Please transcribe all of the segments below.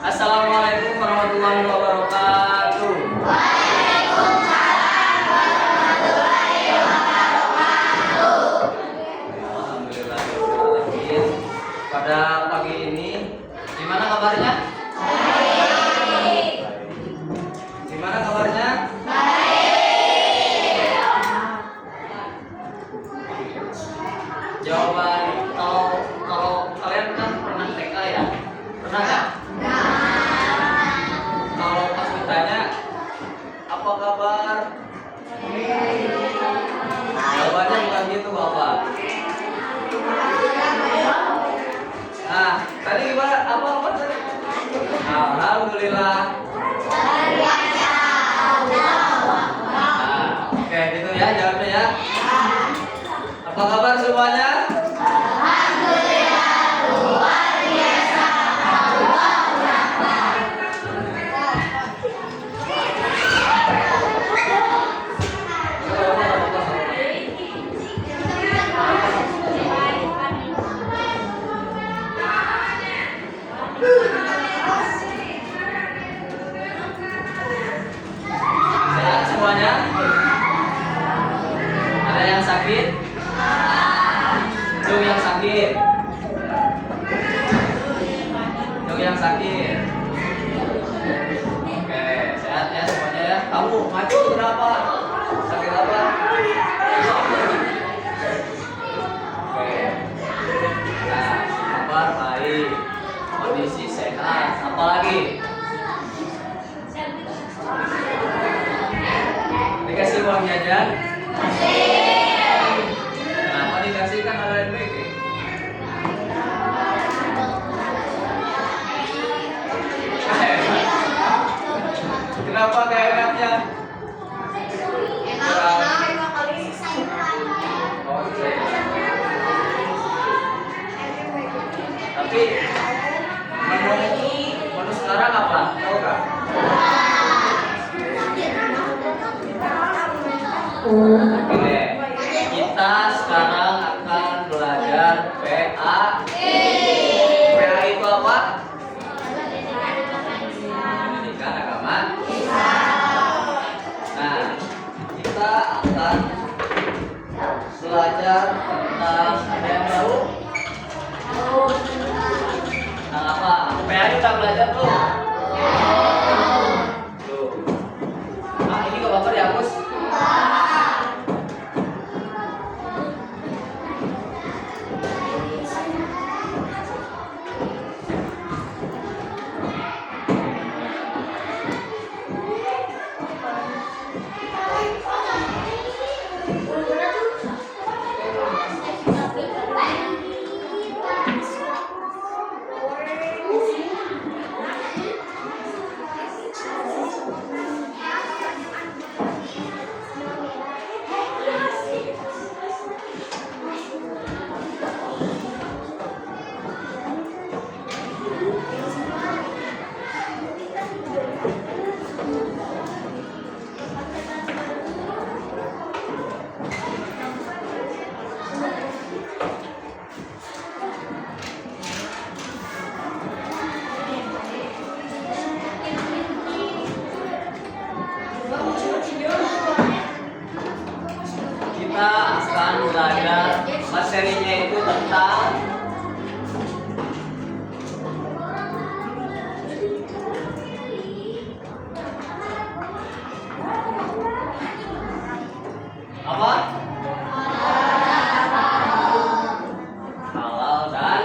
Assalamualaikum warahmatullahi wabarakatuh. Alhamdulillah. Pada pagi ini, gimana kabarnya? Gimana kabarnya? Jawaban kalau kalian kan pernah TK ya? Pernah nggak? Kalau pas ditanya apa kabar? Jawabannya bukan gitu Bapak. Nah, tadi gimana? Apa tadi? Alhamdulillah. Nah, oke gitu ya jawabnya ya. Apa kabar semuanya? Sehat semuanya? Ada yang sakit? Jung yang sakit. Jung yang sakit. Oke, sehat ya semuanya ya. Kamu maju berapa? Sakit apa? Oke. Nah, kabar baik. Kondisi sehat. Apalagi? Dikasih uang jajan? Kenapa dikasih, kan ada yang baik? Kenapa gak enaknya? Oh, tapi menu sekarang apa? Tahu nggak? Oke, kita sekarang akan belajar PA. PA itu apa? Pendidikan agama. Nah, kita akan belajar tentang, ada yang tahu? Tentang apa? PA kita belajar tuh. Tuh. Nah, ini kok Bapak dihapus? Kita akan belajar materinya itu tentang apa? Halal dan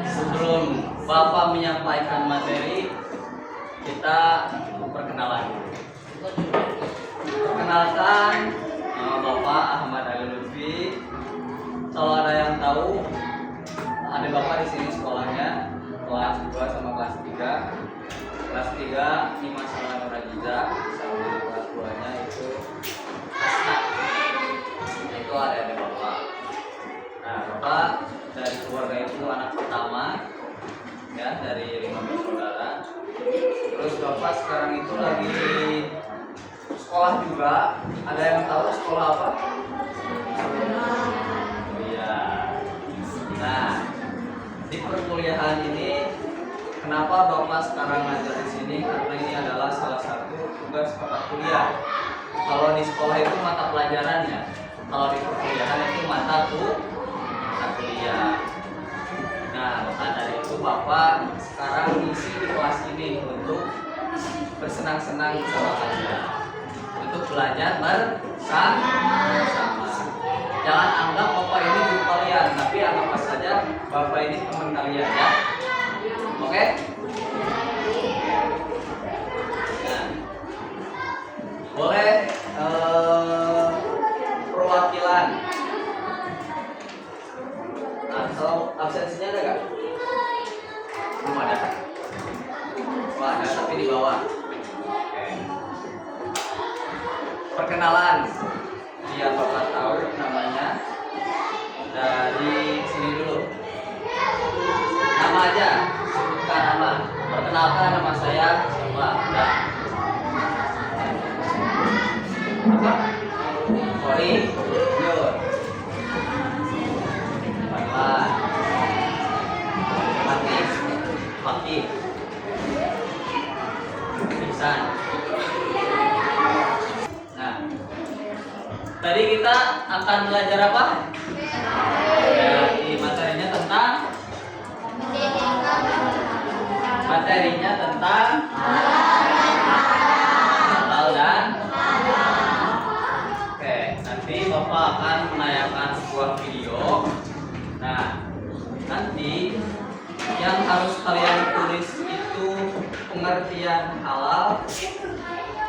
sebelum Bapak menyampaikan materi, kita perkenalan dulu. Perkenalkan, nama Bapak Ahmad Ali Lutfi. Kalau ada yang tahu, ada Bapak di sini sekolahnya kelas 2 sama kelas 3. Kelas 3 Iman Salman Rajiza, sama kelas 2-nya itu Asna. Itu ada Bapak. Nah, Bapak dari keluarga itu anak pertama ya, dari 15 saudara. Terus Bapak sekarang itu lagi sekolah juga. Ada yang tahu sekolah apa? Iya, perkuliahan ini, kenapa Bapak sekarang ngajar di sini? Karena ini adalah salah satu tugas mata kuliah. Kalau di sekolah itu mata pelajarannya, kalau di perkuliahan itu mata kuliah. Nah, maka dari itu Bapak sekarang ngisi di kelas ini untuk bersenang-senang bersama kalian, untuk belajar bersama. Jangan anggap Bapak ini guru kalian, tapi anggap saja Bapak ini teman kalian ya. Oke? Nah, boleh perwakilan atau absensinya ada nggak? Belum ada. Wah, ada tapi di bawah. Oke. Perkenalan. Biar Bapak tahu namanya. Dari sini dulu. Nama aja, sebutkan nama. Perkenalkan, nama saya siapa? Udah. Apa? Kori. Yur. Bapak. Mati. Ihsan. Nah, tadi kita akan belajar apa? Ya, di materinya tentang halal dan oke, nanti Bapak akan menayangkan sebuah video. Nah, nanti yang harus kalian tulis itu pengertian halal,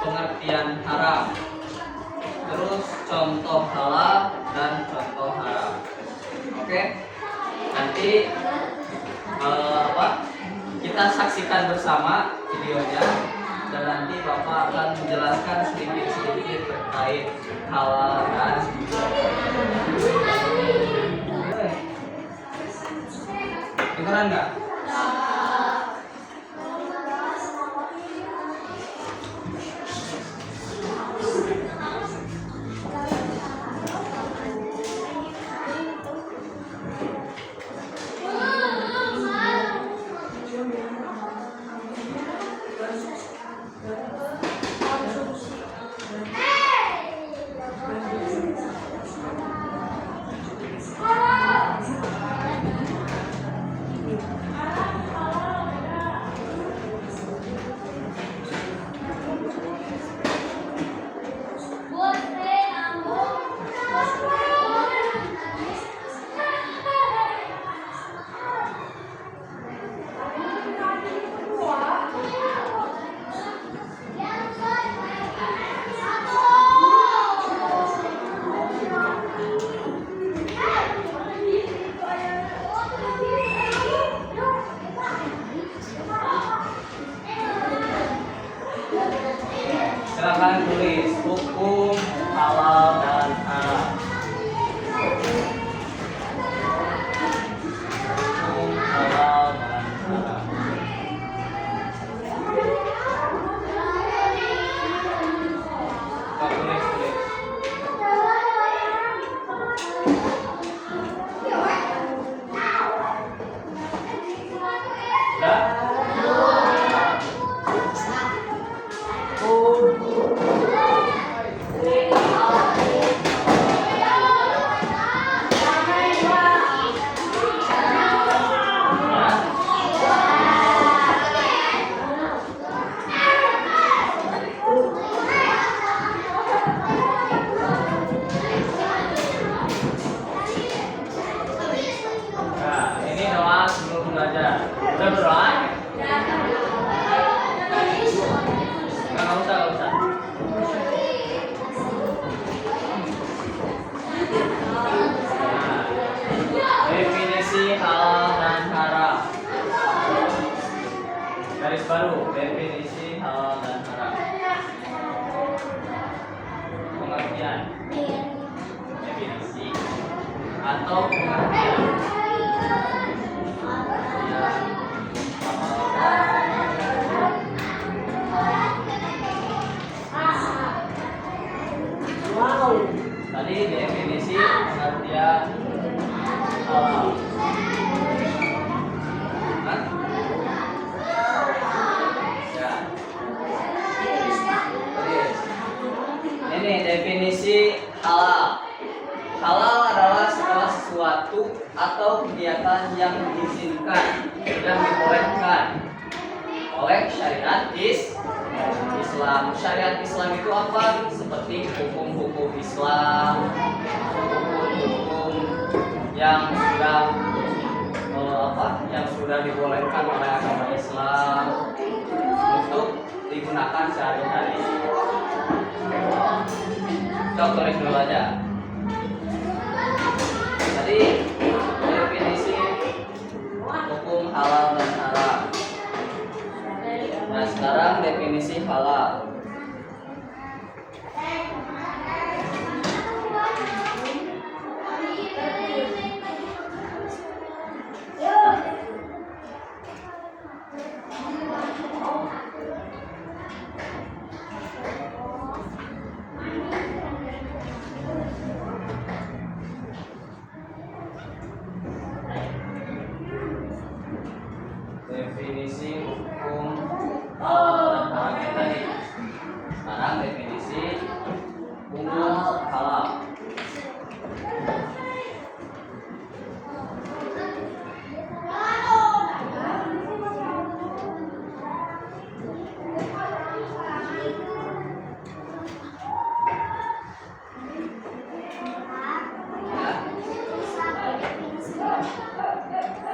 pengertian haram, terus contoh halal dan contoh haram. Oke, nanti kita saksikan bersama videonya, dan nanti Bapak akan menjelaskan sedikit-sedikit terkait halal dan dengeran nggak? Silakan tulis hukum halal dan haram. Hukum halal dan haram. Tulis. Udah berdoa? Nggak usah. Definisi halal dan haram. Garis baru, definisi halal dan haram. Pengertian. Definisi atau pengertian. Tadi definisi pengertian halal. Halal adalah segala sesuatu atau kegiatan yang diizinkan dan dibolehkan oleh syariat Islam. Syariat Islam itu apa? Seperti hukum-hukum Islam, hukum-hukum yang sudah dibolehkan oleh agama Islam untuk digunakan sehari-hari. Coba tulis dulu aja. Tadi definisi hukum halal dan haram. Nah, sekarang definisi halal. Definisi hukum halal dan haram yang tadi. Sekarang definisi hukum halal.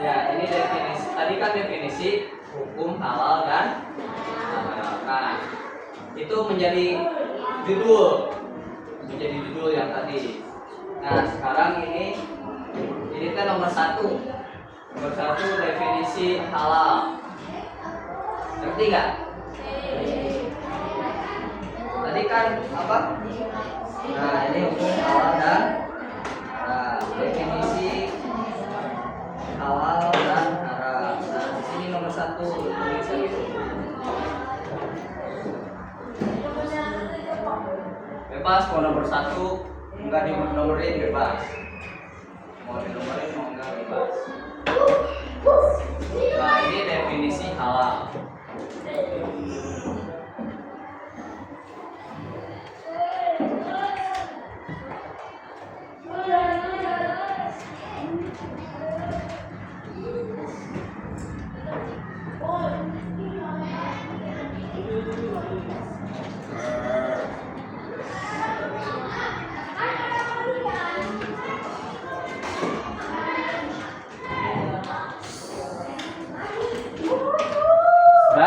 Ya, ini definisi. Tadi kan definisi hukum halal dan haram. Nah, itu menjadi judul yang tadi. Nah, sekarang ini kan nomor satu definisi halal. Ngerti nggak? Tadi kan apa? Nah, ini hukum halal dan definisi halal dan haram. Nah, di sini nomor satu tulisan itu. Bebas mau nomor satu, enggak dinomorin bebas. Mau dinomorin mau enggak bebas. Nah, ini definisi halal. Sudah?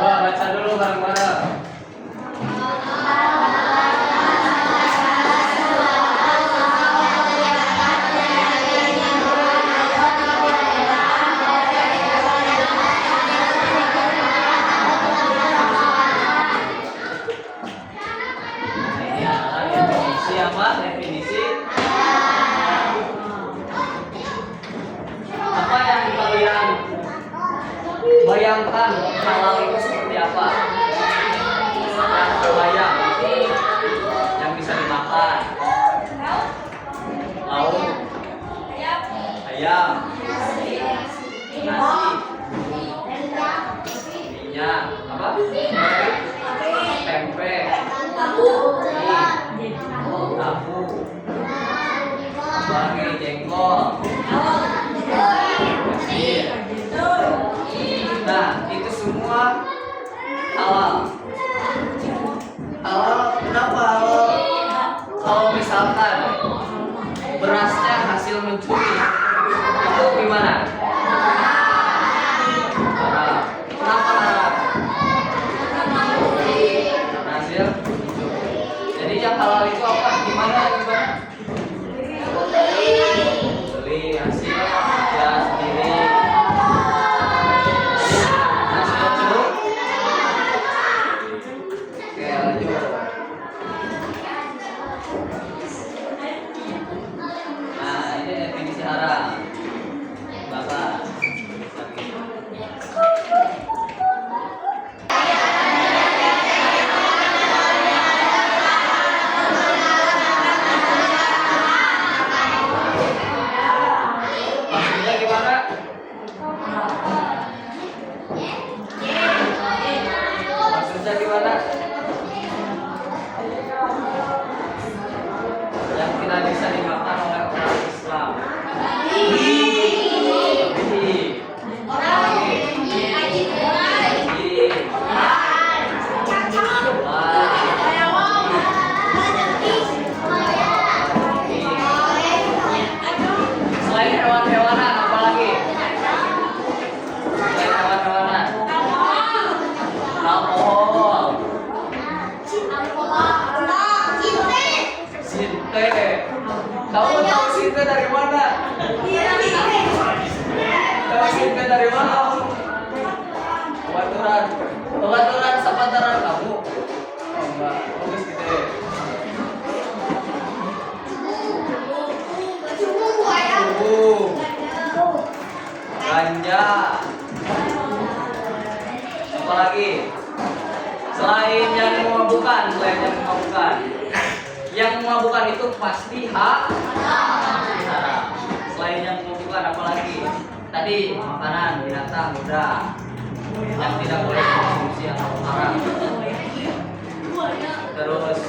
Baca dulu bareng-bareng. Ini adalah definisi apa? Definisi apa yang kalian Bayangkan halal itu seperti apa? Yang terbayang, yang bisa dimakan. Lauk, ayam, nasi, minyak, apa? Tempe, mie, tahu, bagi jengkol. Nah, itu semua halal. Halal, kenapa halal? Kalau misalkan berasnya hasil mencuri, itu gimana? Haram. Kenapa haram? Hasil mencuri. Jadi yang halal itu apa? Gimana? Beli hasil ya sendiri. Hasil jeruk. Oke, lanjut. Nah, ini definisi haram. Bapak. Maksudnya gimana? Maksudnya gimana? Yang tidak bisa dimakan oleh orang Islam. Selain hewan-hewanan, apa lagi? Selain hewan-hewanan, alkohol, sinte. Kamu tahu sinte dari mana? Tahu sinte dari mana? Baturan, baturan sepantaran kamu. Oh enggak, bagus gitu ya. Ganja. Apalagi? Selain yang memabukkan, yang memabukkan itu pasti haram. Selain yang memabukkan, apalagi? Tadi makanan, binatang, udah. Yang tidak boleh dikonsumsi atau haram. Terus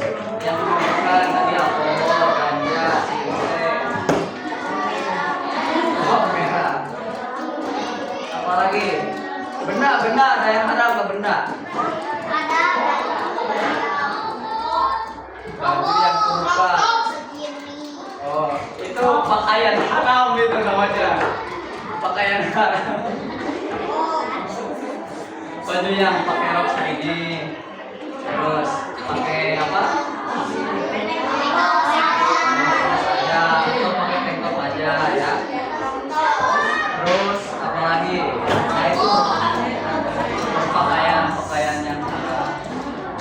yang memabukkan tadi alkohol, ganja, sinte. Apalagi benda ada yang haram nggak benda? Baju yang terbuka. Oh, itu pakaian haram itu namanya. Pakaian haram. Baju yang pakai rok segini, terus pakai apa? Aja atau pakai tank top aja ya. Terus apalagi? Nah itu pakaian yang haram.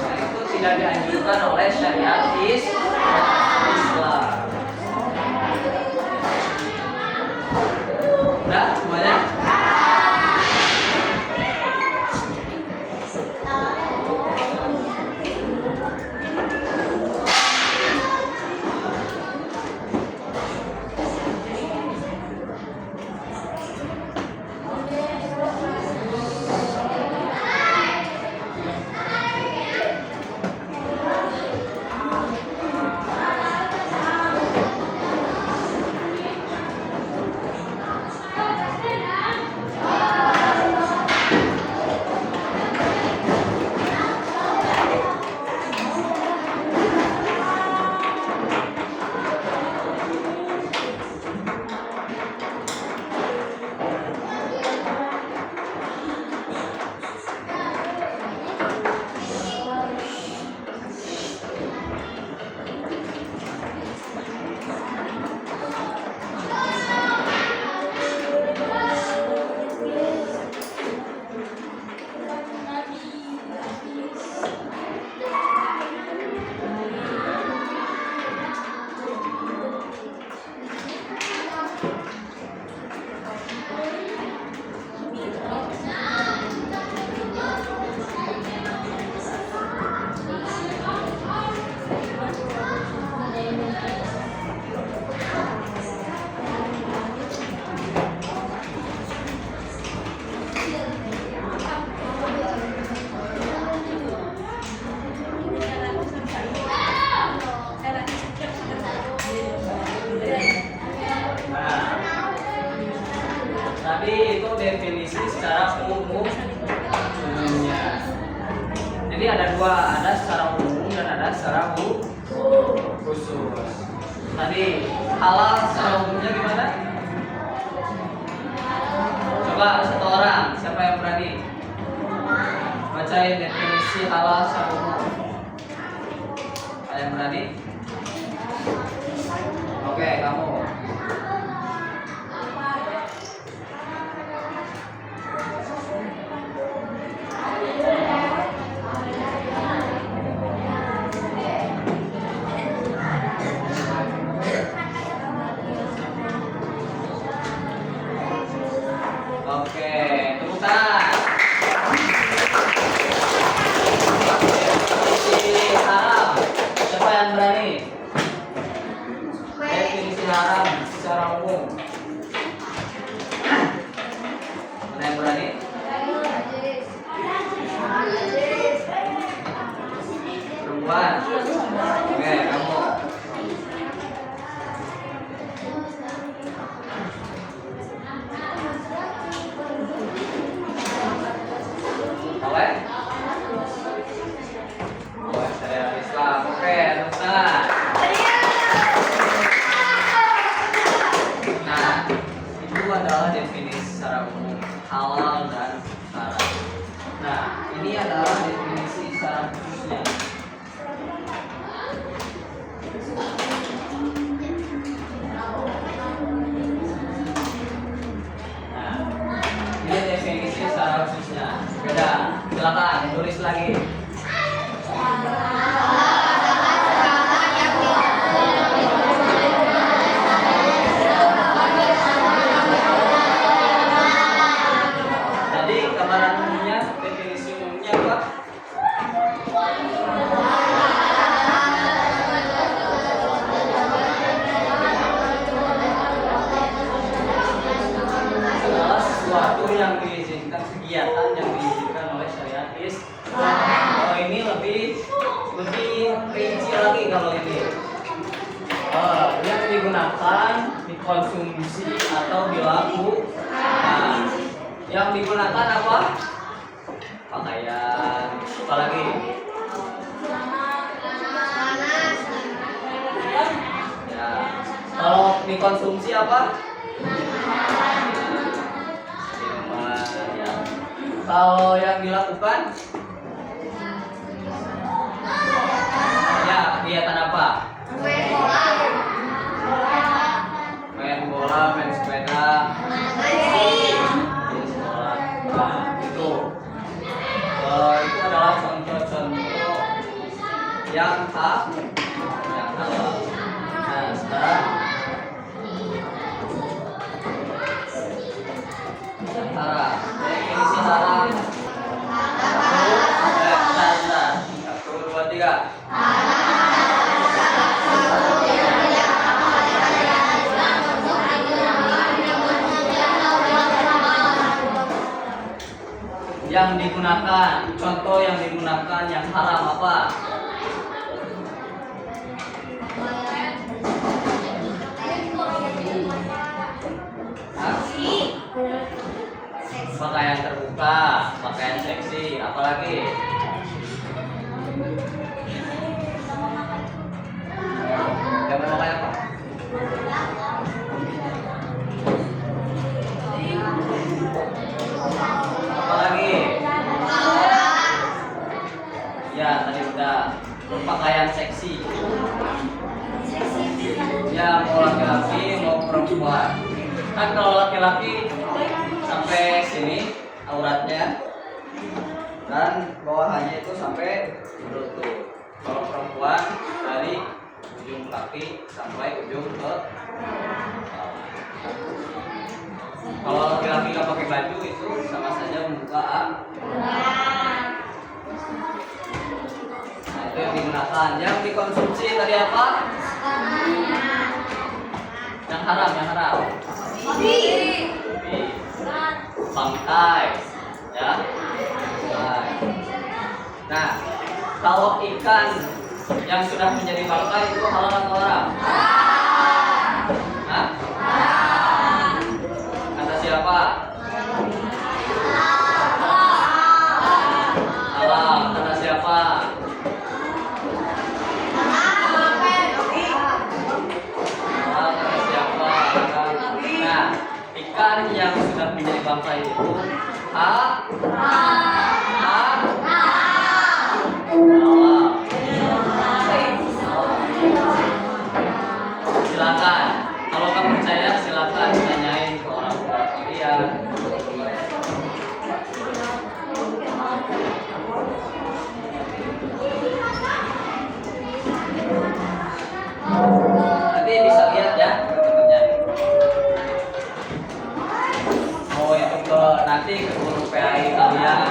Nah, itu tidak dianjurkan oleh syariat Islam. Udah semuanya? Jadi ada dua, ada secara umum dan ada secara khusus. Tadi halal secara umumnya gimana? Coba satu orang, siapa yang berani? Bacain definisi halal secara umum. Ada yang berani? Oke, kamu. Oke, tepuk tangan. Definisi haram. Siapa yang berani? Definisi haram secara umum. Mana yang berani? Perempuan. Oke, kamu. Saya Islam. Oke, tepuk tangan. Nah, itu adalah definisi secara umum halal dan haram. Nah, ini adalah definisi secara khususnya. Nah, ini definisi secara khususnya. Beda. Silakan tulis lagi. Jadi gambaran umumnya, definisi umumnya apa? Adalah sesuatu yang diizinkan, kegiatan yang diizinkan oleh syariat Islam. Kalau ini lebih rinci lagi kalau ini. Yang digunakan, dikonsumsi atau dilakukan. Yang digunakan apa? Pakaian. Apalagi? Ya. Kalau dikonsumsi apa? Minuman. Ya. Kalau yang dilakukan? Ya, kegiatan apa? Main bola, main sepeda. Itu adalah contoh-contoh yang halal. Nah, sekarang yang haram. Definisi haram. Satu, dua, tiga. Yang digunakan, contoh yang digunakan yang haram apa? Pakaian terbuka, pakaian seksi, apalagi? Yang memakai apa? Apalagi? Ya, tadi udah. Berpakaian seksi. Ya, mau laki-laki mau perempuan. Kan kalau laki-laki sampai sini auratnya, dan bawahannya itu sampai lutut. Kalau perempuan dari ujung kaki sampai ujung ke bawah. Kalau laki-laki nggak pakai baju itu sama saja membuka Nah, itu yang digunakan. Yang dikonsumsi tadi apa? Yang haram, yang haram. Kopi. Bangkai, ya. Nah, kalau ikan yang sudah menjadi bangkai itu halal atau haram? Hah? Kata siapa? Halal. Kata siapa? Silakan. Kalau kamu percaya, silakan tanyain ke orang tua kalian. Nanti bisa lihat ya teman-temannya. Oh itu ke nanti ke guru PAI kalian.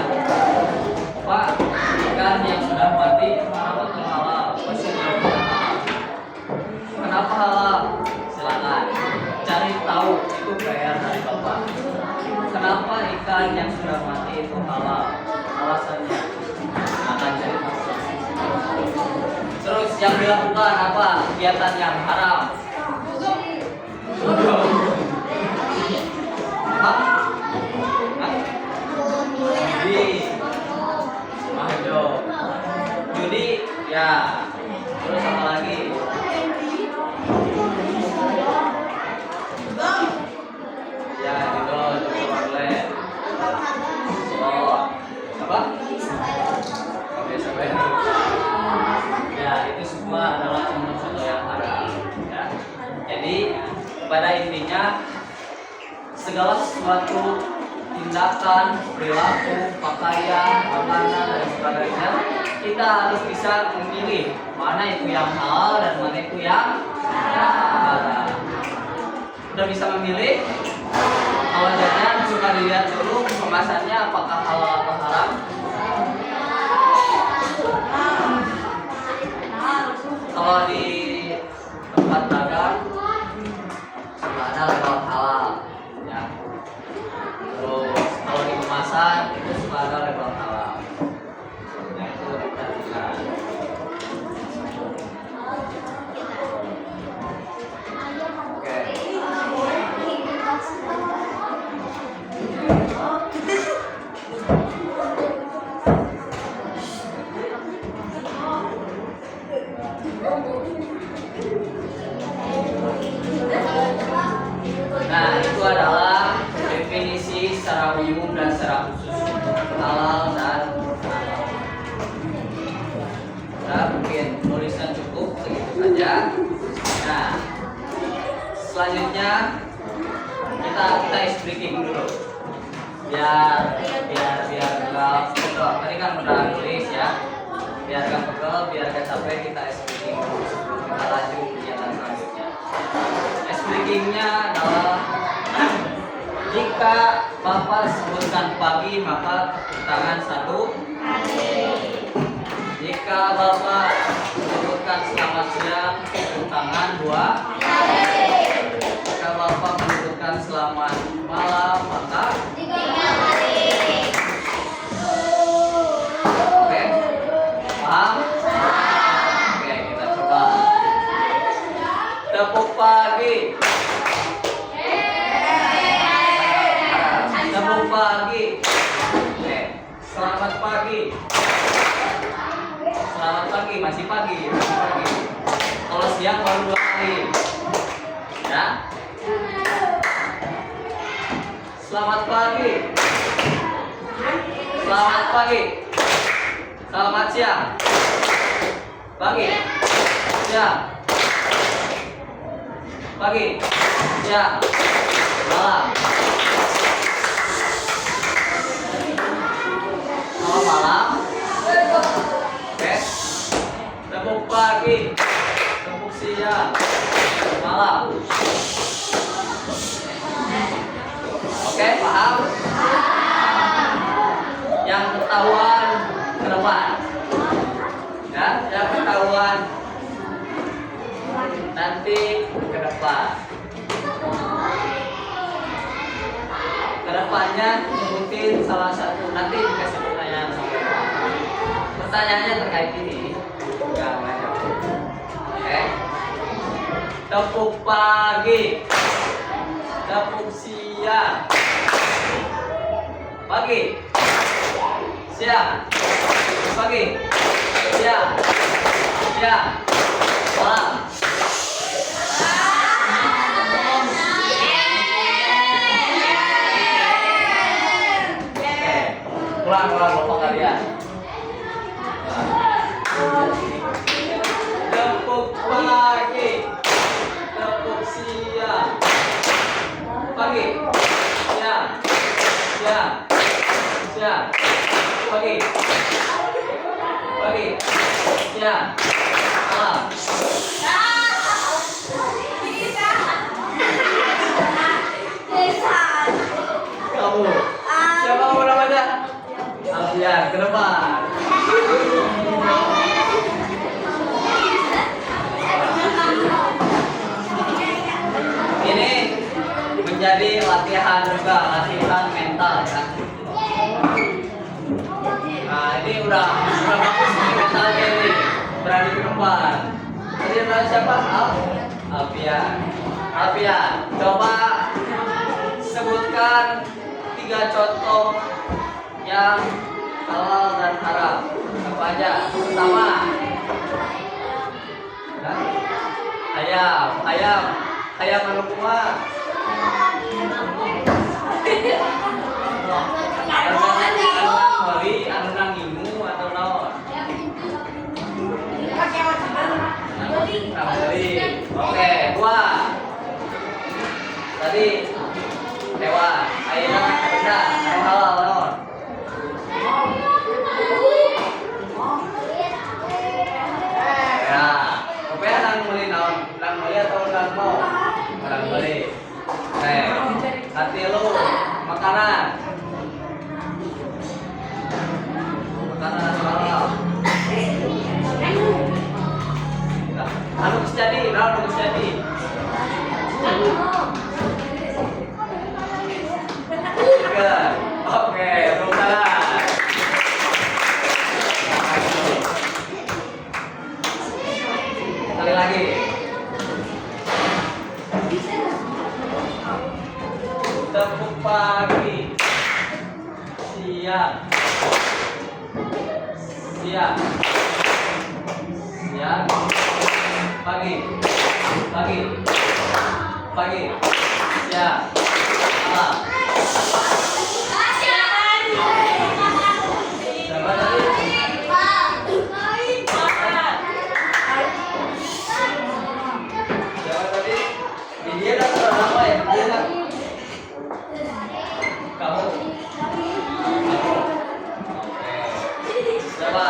Pak, ikan yang sudah mati kenapa halal? Pasti jawabannya halal. Kenapa halal? Silakan cari tahu itu PR dari Bapak. Kenapa ikan yang sudah mati itu halal? Alasannya silakan cari tahu. Terus yang dilakukan apa? Kegiatan yang haram. Hah? Judi. Mahjong. Judi ya. Terus apa lagi? Ya, gitu, boleh. Oh, apa? Oke, sampai. Ya, itu semua adalah contoh-contoh yang haram. Ya. Jadi, pada intinya segala sesuatu tindakan, perilaku, pakaian, makanan dan sebagainya kita harus bisa memilih mana itu yang halal dan mana itu yang haram. Udah bisa memilih? Kalau jajan suka dilihat dulu kemasannya apakah halal atau haram. Kalau di tempat dagang suka ada label halal, ya. Terus kalau di kemasan itu suka ada label halal. Nah itu diperhatikan. Oke. Nah, itu adalah definisi secara umum dan secara khusus halal dan haram. Nah, mungkin tulisan cukup segitu saja. Nah, selanjutnya kita speaking dulu. Biar enggak pegel. Tadi kan udah tulis ya. Biar enggak pegel, biar enggak capek kita speaking dulu sebelum kita lanjut kegiatan selanjutnya. Speakingnya adalah jika Bapak sebutkan pagi maka tepuk tangan 1 kali. Jika Bapak sebutkan selamat siang tepuk tangan 2 kali. Jika Bapak menyebutkan selamat malam maka 3 kali. Oke, paham? Oke, kita coba. Tepuk pagi. Tepuk pagi. Oke. Selamat pagi. Selamat pagi, masih pagi. Kalau siang baru 2 kali. Ya. Selamat pagi. Selamat pagi. Selamat siang. Pagi. Siang. Pagi. Siang. Malam. Selamat malam. Oke. Tepuk pagi. Tepuk siang. Malam. Oke, paham? Yang ketahuan ke depan. Ya, yang ketahuan nanti ke depan. Kedepannya mungkin salah satu nanti dikasih pertanyaan sama pertanyaannya terkait ini. Enggak banyak. Oke. Tepuk pagi. Tepuk siang. Pagi. Siang. Pagi. Siang. Siang. Malam. Ulang bapak kalian. Tepuk pagi, tepuk siang, pagi, siang, siang, siang, pagi, pagi, siang, malam. Kamu, siapa kamu namanya? Alfian, ke depan. Ini menjadi latihan juga, latihan mental kan. Nah ini udah bagus nih mentalnya ini, berani ke depan. Tadi namanya siapa? Alfian. Alfian, coba sebutkan 3 contoh yang halal dan haram. Apa aja? Pertama, ayam anu kumaha? Anu nang ngimu atau naon? Oke, 2. Tadi hewan, ayeuna ada anu halal naon? Ya, supaya nang meuli naon? Nang meuli atau nang mau? Nang meuli. Hati lu makanan. Makanan halal. Anu geus jadi, naon geus jadi? Oke, tepuk tangan. Sekali lagi. Tepuk pagi, siang, siang, siang, pagi, pagi, pagi, siang, malam. Siapa tadi? Siapa tadi? Dia dan apa ya? Dia kan? Kamu? Kamu? Oke. Siapa?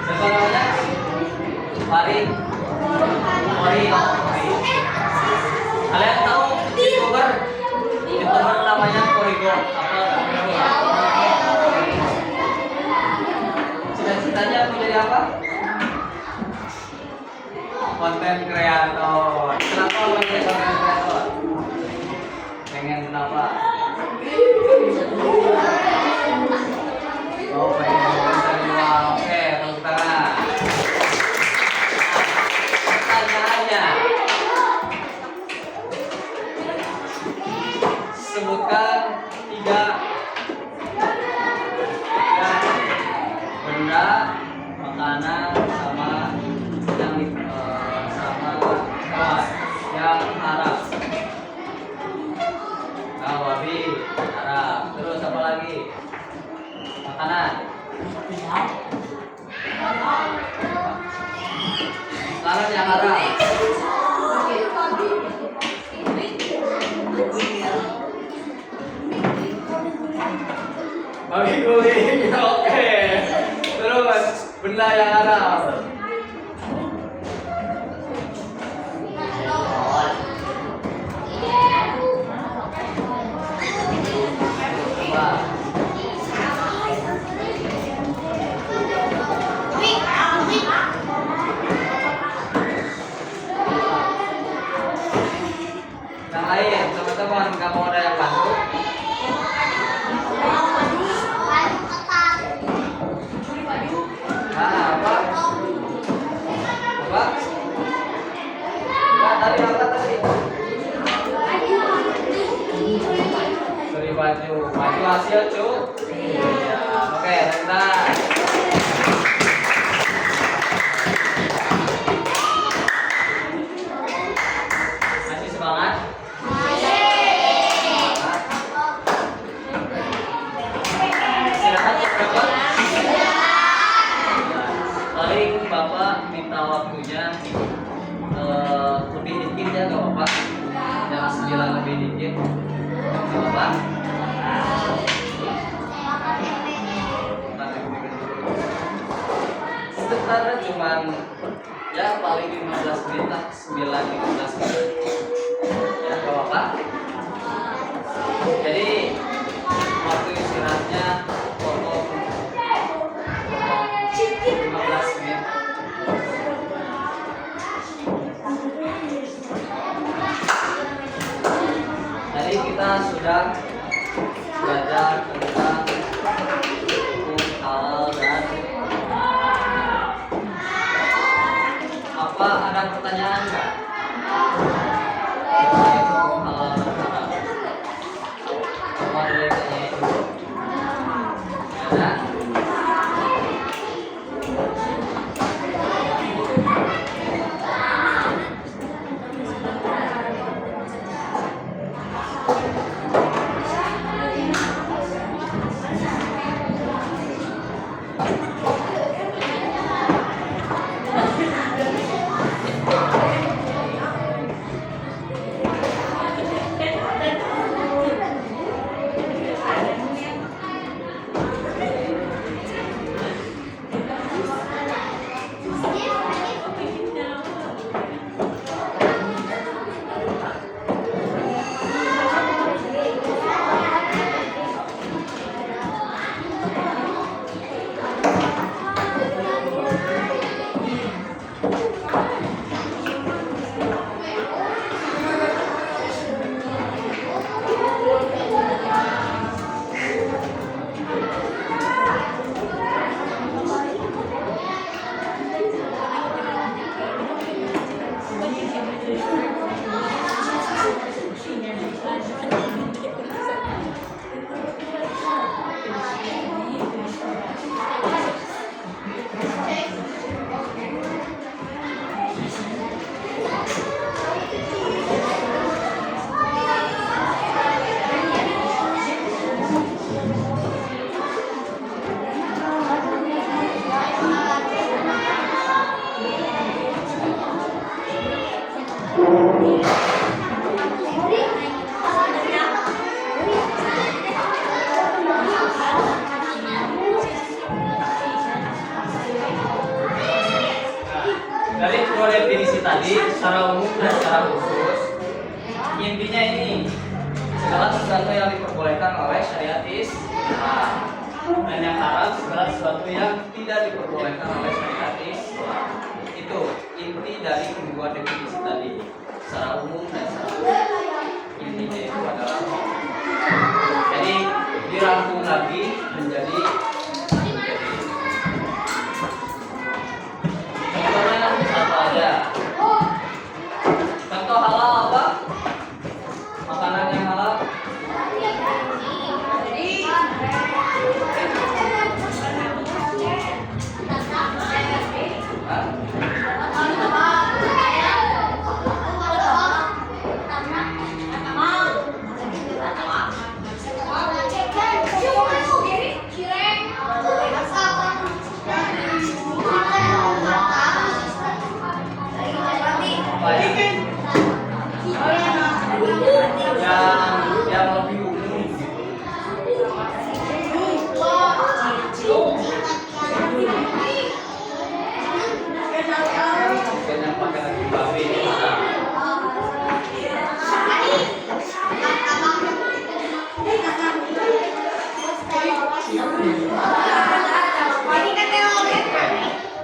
Siapa namanya? Fari. Fari. Kalian tahu YouTuber namanya Korigo apa? Cita-citanya mau jadi apa? Konten kreator. Kenapa mau jadi konten kreator? Pengen kenapa? Oh, pengen mencari uang. Oke, tepuk tangan. Pertanyaannya, sebutkan 3 benda makanan sama yang sama hewan yang haram. Nah, babi haram. Terus apa lagi? Makanan. Makanan yang haram. Babi guling. Oke. Terus benda yang haram. Yang lain, teman-teman, kamu ada yang bantu? Apa? Apa? Tadi apa tadi? Beli baju hasil cu. Iya, oke, sebentar. Masih Apa? Sebenarnya cuman ya paling 15 menit lah, 9-15 menit. Ya, gak apa-apa. Jadi waktu istirahatnya potong 15 menit. Tadi kita sudah belajar tentang hukum halal dan apa, ada pertanyaan nggak? Hukum halal dan haram. Apa boleh tanya itu? Ada? Dari dua definisi tadi, secara umum dan secara khusus, intinya ini segala sesuatu yang diperbolehkan oleh syariat Islam, dan yang haram segala sesuatu yang tidak diperbolehkan oleh syariat Islam. Itu inti dari kedua definisi tadi, secara umum dan secara khusus. Intinya itu adalah jadi dirangkum lagi menjadi apa aja. Contoh halal apa? Makanan yang halal? Yang lebih umum yang pakai lagi babi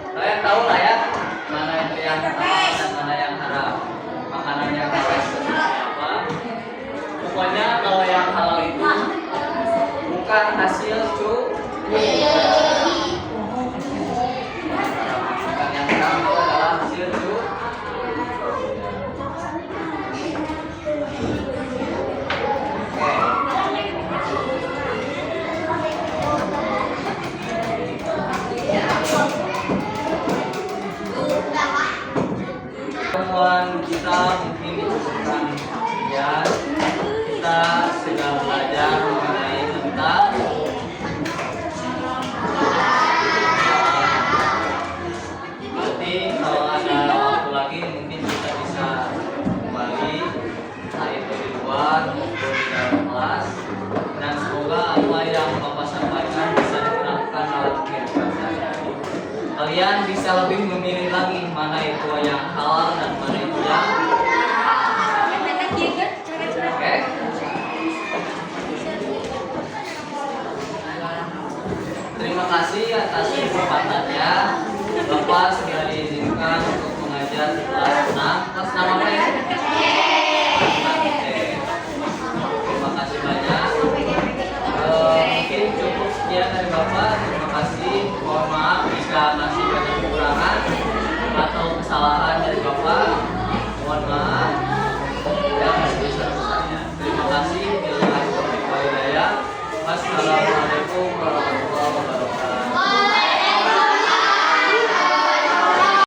kalian tahu lah ya mana itu yang halal dan mana yang haram. Makanan yang halal seperti apa? Pokoknya kalau yang halal itu bukan hasil curi. Bukan yang haram itu adalah hasil curi. Pertemuan kita mungkin bukan ya kita sedang belajar mengenai tentang Assalamualaikum warahmatullahi